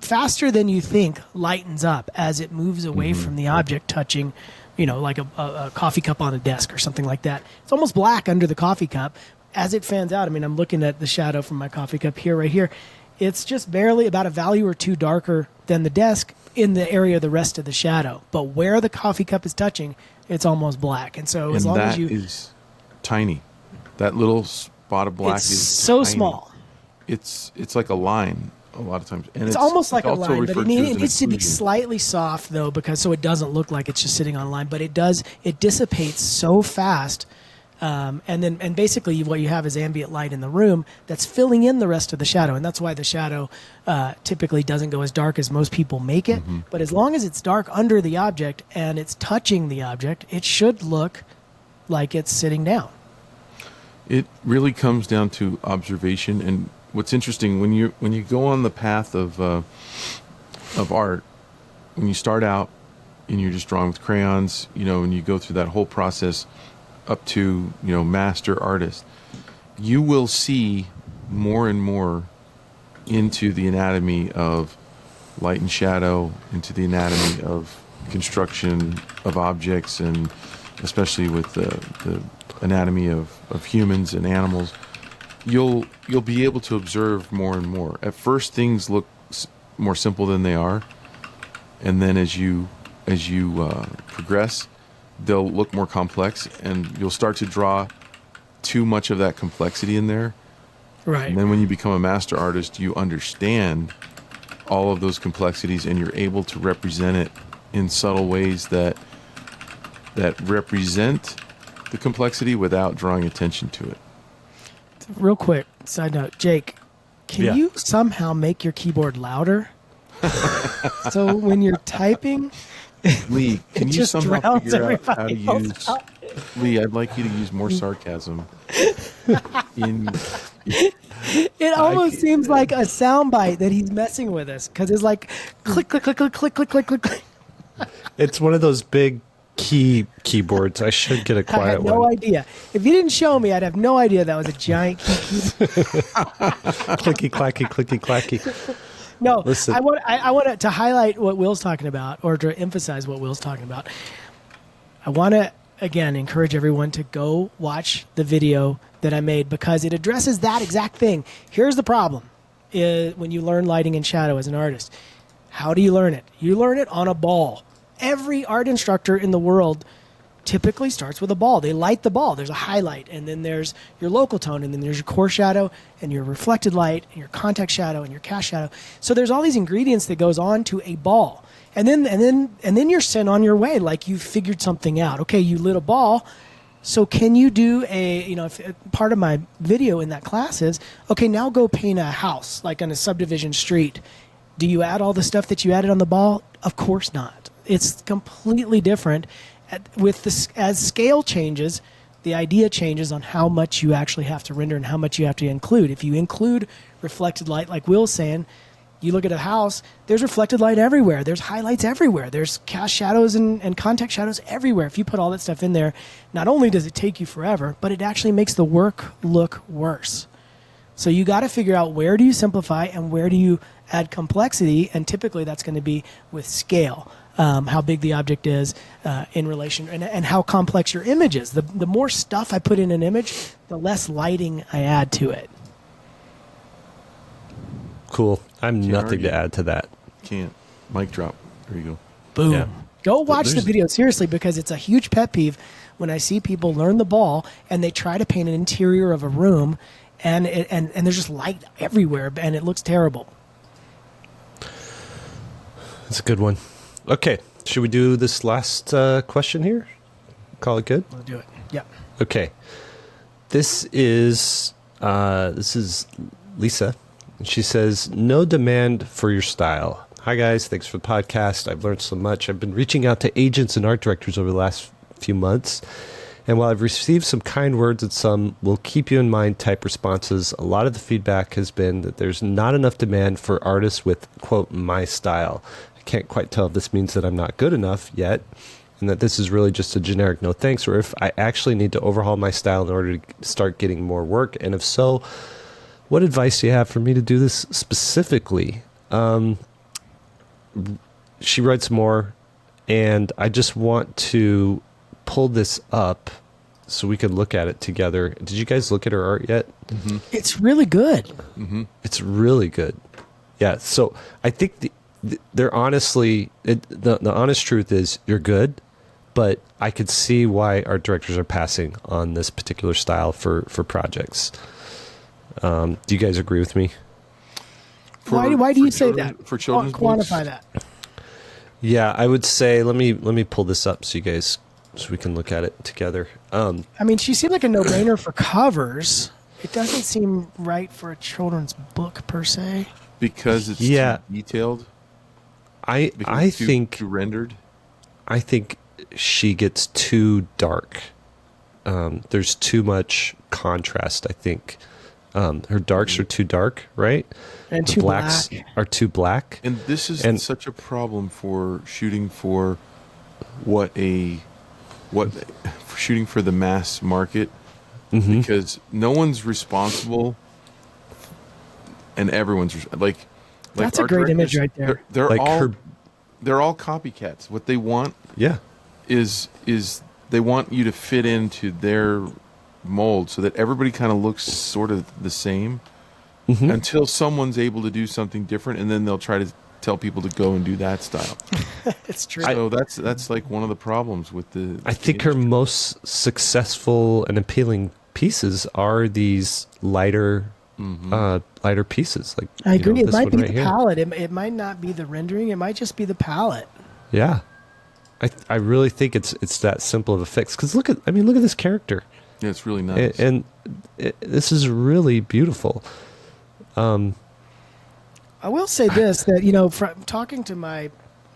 faster than you think lightens up as it moves away from the object, touching, like a coffee cup on a desk or something like that. It's almost black under the coffee cup. As it fans out, I mean, I'm looking at the shadow from my coffee cup here, right here. It's just barely about a value or two darker than the desk in the area of the rest of the shadow. But where the coffee cup is touching, it's almost black. And so as long as you... that is tiny. That little spot of black is so tiny. Small. It's like a line a lot of times. And it's almost like a line, but it needs to be exclusion. slightly soft, though, so it doesn't look like it's just sitting on a line. But it dissipates so fast. And basically what you have is ambient light in the room that's filling in the rest of the shadow. And that's why the shadow typically doesn't go as dark as most people make it. But as long as it's dark under the object and it's touching the object, it should look like it's sitting down. It really comes down to observation. And what's interesting, when you go on the path of art, when you start out and you're just drawing with crayons, and you go through that whole process up to master artist, you will see more and more into the anatomy of light and shadow, into the anatomy of construction of objects, and especially with the anatomy of humans and animals. You'll be able to observe more and more. At first, things look more simple than they are, and then as you progress, they'll look more complex, and you'll start to draw too much of that complexity in there. Right. And then when you become a master artist, you understand all of those complexities, and you're able to represent it in subtle ways that represent the complexity without drawing attention to it. Real quick, side note, Jake, can you somehow make your keyboard louder? So when you're typing... Lee, can you somehow figure out how to else use... Lee, I'd like you to use more sarcasm It almost seems like a soundbite that he's messing with us because it's like click, click, click, click, click, click, click, click, click. It's one of those big keyboards. I should get a I quiet had no one. idea. If you didn't show me, I'd have no idea that was a giant key. Clicky clacky, clicky clacky. No, Listen. I want to highlight what Will's talking about, or to emphasize what Will's talking about. I want to again encourage everyone to go watch the video that I made because it addresses that exact thing. Here's the problem: when you learn lighting and shadow as an artist, how do you learn it? You learn it on a ball. Every art instructor in the world typically starts with a ball. They light the ball. There's a highlight, and then there's your local tone, and then there's your core shadow, and your reflected light, and your contact shadow, and your cast shadow. So there's all these ingredients that goes on to a ball, and then you're sent on your way like you figured something out. Okay, you lit a ball. So can you do part of my video in that class is, okay, now go paint a house like on a subdivision street. Do you add all the stuff that you added on the ball? Of course not. It's completely different. As scale changes, the idea changes on how much you actually have to render and how much you have to include. If you include reflected light, like Will's saying, you look at a house, there's reflected light everywhere. There's highlights everywhere. There's cast shadows and contact shadows everywhere. If you put all that stuff in there, not only does it take you forever, but it actually makes the work look worse. So you got to figure out where do you simplify and where do you add complexity, and typically that's going to be with scale. How big the object is in relation, and how complex your image is. The more stuff I put in an image, the less lighting I add to it. Cool. I'm Can't nothing argue. to add to that. Can't. Mic drop. There you go. Boom. Yeah. Go watch the there's- video seriously because it's a huge pet peeve when I see people learn the ball and they try to paint an interior of a room and there's just light everywhere and it looks terrible. That's a good one. Okay. Should we do this last question here? Call it good? I'll do it. Yeah. Okay. This is Lisa. She says, no demand for your style. Hi, guys. Thanks for the podcast. I've learned so much. I've been reaching out to agents and art directors over the last few months. And while I've received some kind words and some will keep you in mind type responses, a lot of the feedback has been that there's not enough demand for artists with, quote, my style. I can't quite tell if this means that I'm not good enough yet and that this is really just a generic no thanks, or if I actually need to overhaul my style in order to start getting more work. And if so, what advice do you have for me to do this specifically? She writes more, and I just want to pull this up so we can look at it together. Did you guys look at her art yet? Mm-hmm. It's really good. Mm-hmm. It's really good. Yeah, so I think they're honestly, the honest truth is you're good, but I could see why art directors are passing on this particular style for projects. Do you guys agree with me? Why do you say that? For children's quantify books? that. Yeah, I would say let me pull this up so we can look at it together. I mean, she seemed like a no-brainer for covers. It doesn't seem right for a children's book per se. Because it's Yeah. too detailed? I Because it's think too rendered? I think she gets too dark. There's too much contrast, I think. Her darks are too dark, right? And the too blacks black. are too black. And this is such a problem for shooting for shooting for the mass market, because no one's responsible and everyone's like That's a art great image directors, right there. They're Like all her- they're all copycats. What they want Yeah. is they want you to fit into their mold so that everybody kind of looks sort of the same until someone's able to do something different, and then they'll try to tell people to go and do that style. It's true. So that's like one of the problems with the. I think her most successful and appealing pieces are these lighter pieces. Like I agree. It this might one be right the here. palette. It might not be the rendering. It might just be the palette. Yeah, I really think it's that simple of a fix. Because look at this character. Yeah, it's really nice. And this is really beautiful. I will say this, that, from talking to my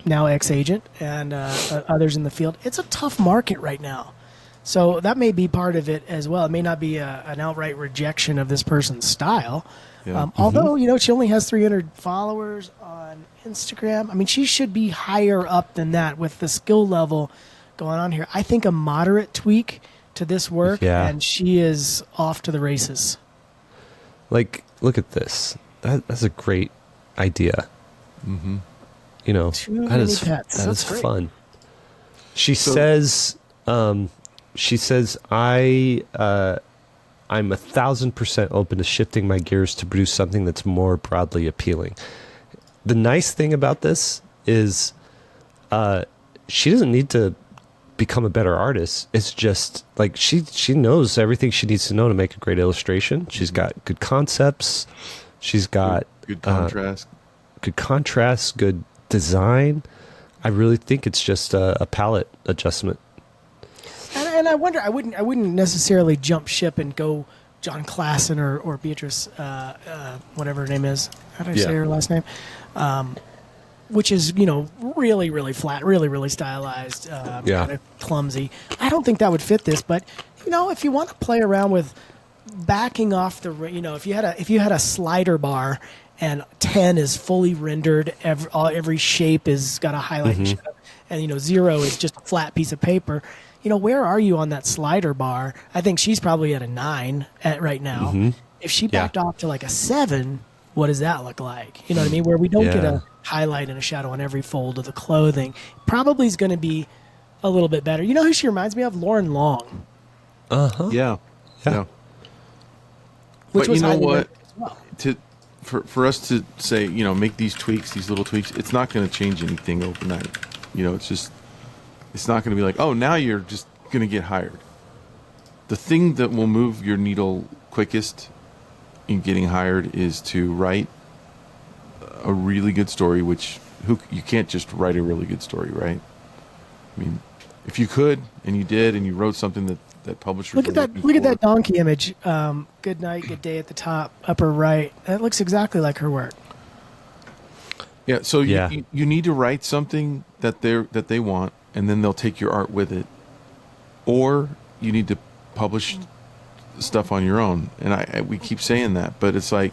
now ex-agent and others in the field, it's a tough market right now. So that may be part of it as well. It may not be an outright rejection of this person's style. Yeah. Although, she only has 300 followers on Instagram. I mean, she should be higher up than that with the skill level going on here. I think a moderate tweak to this work, and she is off to the races. Like, look at this. That's a great idea. Mm-hmm. That is fun. She says, I'm 1,000% open to shifting my gears to produce something that's more broadly appealing. The nice thing about this is she doesn't need to become a better artist. It's just like she knows everything she needs to know to make a great illustration. She's got good concepts. She's got good contrast. Good contrast, good design. I really think it's just a palette adjustment. And I wonder, I wouldn't necessarily jump ship and go John Klassen or Beatrice, whatever her name is. How did I say her last name? Which is, really, really flat, really, really stylized, kind of clumsy. I don't think that would fit this, but, if you want to play around with backing off the, if you had a slider bar and 10 is fully rendered, every shape is got a highlight, and 0 is just a flat piece of paper. Where are you on that slider bar? I think she's probably at a 9 right now. Mm-hmm. If she backed off to like a 7, what does that look like? You know what I mean? Where we don't get a highlight and a shadow on every fold of the clothing. Probably is going to be a little bit better. You know who she reminds me of? Lauren Long. Uh-huh. Yeah. Which but was you know what? Well. For us to say, make these tweaks, these little tweaks, it's not going to change anything overnight. It's not going to be like, oh, now you're just going to get hired. The thing that will move your needle quickest in getting hired is to write a really good story, which you can't just write a really good story, right? I mean, if you could and you did and you wrote something that publishers look at that donkey image. Good night, good day at the top, upper right. That looks exactly like her work. Yeah, so you need to write something that they want, and then they'll take your art with it, or you need to publish stuff on your own. And we keep saying that, but it's like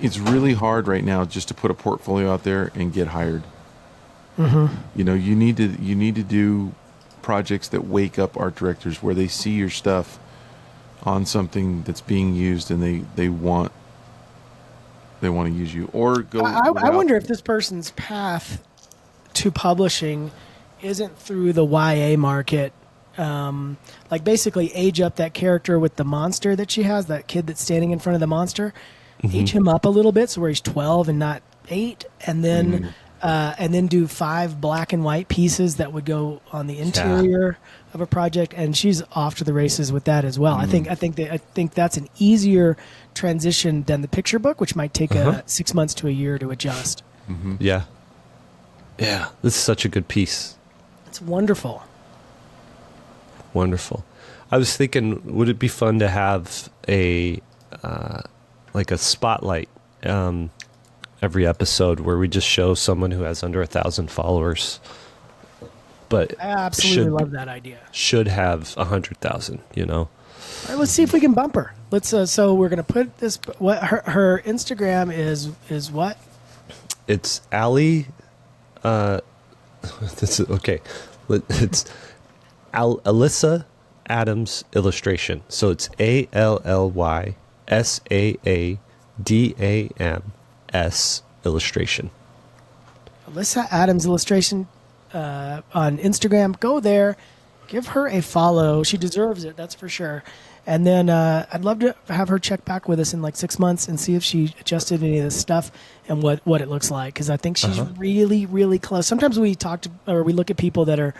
it's really hard right now just to put a portfolio out there and get hired. Mm-hmm. You need to do projects that wake up art directors where they see your stuff on something that's being used and they want to use you, or go. I wonder if this person's path to publishing isn't through the YA market. Like basically age up that character with the monster that she has, that kid that's standing in front of the monster, age him up a little bit so where he's 12 and not 8, and then do 5 black and white pieces that would go on the interior of a project, and she's off to the races with that as well. I think that's an easier transition than the picture book, which might take 6 months to a year to adjust. Mm-hmm. Yeah. This is such a good piece. It's wonderful. Wonderful. I was thinking, would it be fun to have a spotlight every episode where we just show someone who has under 1,000 followers, but I absolutely love that idea. Should have 100,000. All right, let's see if we can bump her. Let's. So we're gonna put this. What her Instagram is what? It's Allie. This is okay. It's Alyssa Adams Illustration. So it's ALLYSAADAMS Illustration. Alyssa Adams Illustration on Instagram. Go there, give her a follow. She deserves it, that's for sure. And then I'd love to have her check back with us in like 6 months and see if she adjusted any of this stuff and what it looks like, because I think she's really, really close. Sometimes we we look at people that are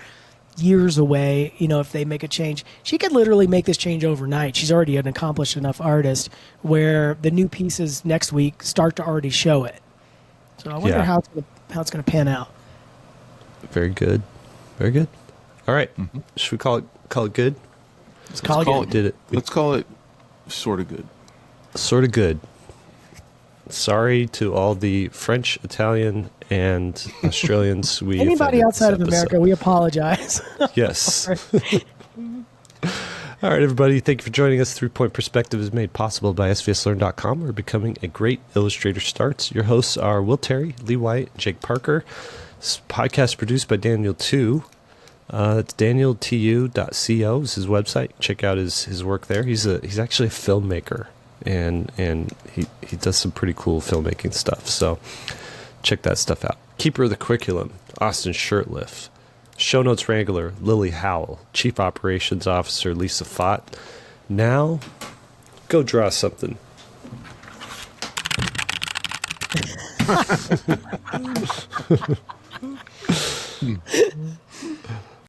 years away, if they make a change. She could literally make this change overnight. She's already an accomplished enough artist where the new pieces next week start to already show it. So I wonder how it's going to pan out. Very good. Very good. All right. Mm-hmm. Should we call it good? Let's call it good. Did it. Let's call it sort of good. Sort of good. sorry to all the French, Italian, and Australians. Anybody outside of America, we apologize. Yes. All right, everybody. Thank you for joining us. 3-Point Perspective is made possible by SVSLearn.com, where becoming a great illustrator starts. Your hosts are Will Terry, Lee White, Jake Parker. This podcast produced by Daniel Tu. It's danieltu.co is his website. Check out his work there. He's actually a filmmaker, and he does some pretty cool filmmaking stuff. So check that stuff out. Keeper of the curriculum, Austin Shirtliff. Shownotes Wrangler, Lily Howell. Chief Operations Officer, Lisa Fott. Now, go draw something.